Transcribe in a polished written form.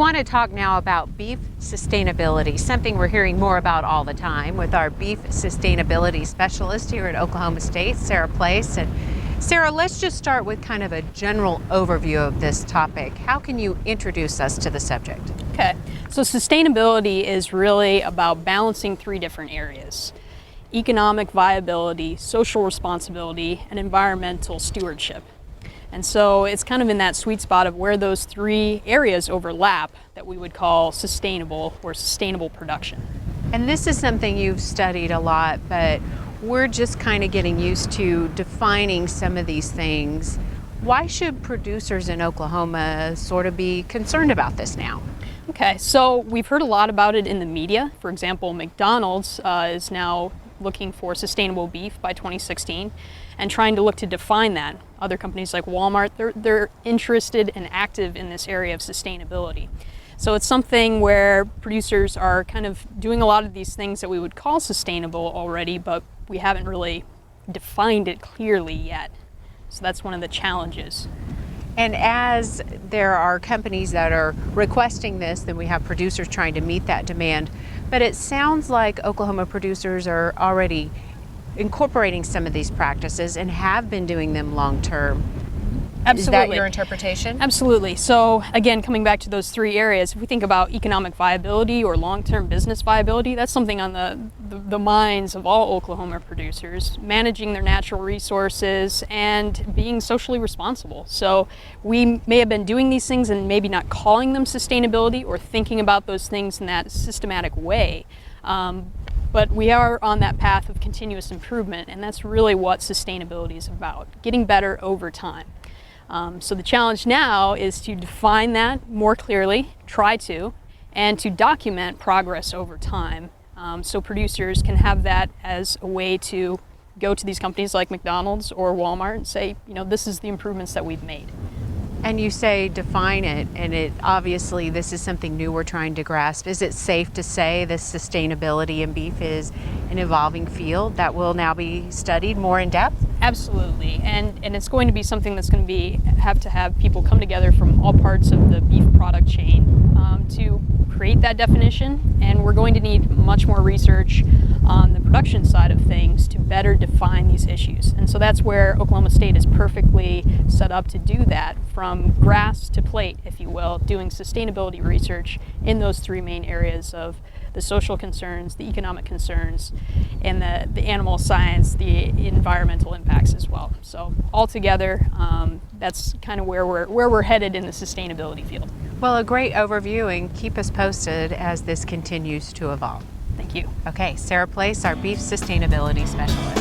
want to talk now about beef sustainability, something we're hearing more about all the time with our beef sustainability specialist here at Oklahoma State, Sara Place. And Sara, let's just start with kind of a general overview of this topic. How can you introduce us to the subject? Okay, so sustainability is really about balancing three different areas: economic viability, social responsibility, and environmental stewardship. And so it's kind of in that sweet spot of where those three areas overlap that we would call sustainable or sustainable production. And this is something you've studied a lot, but we're just kind of getting used to defining some of these things. Why should producers in Oklahoma sort of be concerned about this now? Okay, so we've heard a lot about it in the media. For example, McDonald's is now looking for sustainable beef by 2016 and trying to look to define that. Other companies like Walmart, they're interested and active in this area of sustainability. So it's something where producers are kind of doing a lot of these things that we would call sustainable already, but we haven't really defined it clearly yet. So that's one of the challenges. And as there are companies that are requesting this, then we have producers trying to meet that demand. But it sounds like Oklahoma producers are already incorporating some of these practices and have been doing them long term. Absolutely. Is that your interpretation? Absolutely. So again, coming back to those three areas, if we think about economic viability or long-term business viability, that's something on the minds of all Oklahoma producers, managing their natural resources and being socially responsible. So we may have been doing these things and maybe not calling them sustainability or thinking about those things in that systematic way. But we are on that path of continuous improvement, and that's really what sustainability is about, getting better over time. So the challenge now is to define that more clearly, and to document progress over time, so producers can have that as a way to go to these companies like McDonald's or Walmart and say, this is the improvements that we've made. And you say define it, and it obviously this is something new we're trying to grasp. Is it safe to say that sustainability in beef is an evolving field that will now be studied more in depth? Absolutely, and it's going to be something that's going to have to have people come together from all parts of the beef product chain to create that definition, and we're going to need much more research on the production side of things to better define these issues. And so that's where Oklahoma State is perfectly set up to do that, from grass to plate, if you will, doing sustainability research in those three main areas of the social concerns, the economic concerns, and the animal science, the environmental impacts as well. So altogether, that's kind of where we're headed in the sustainability field. Well, a great overview, and keep us posted as this continues to evolve. Thank you. Okay, Sara Place, our beef sustainability specialist.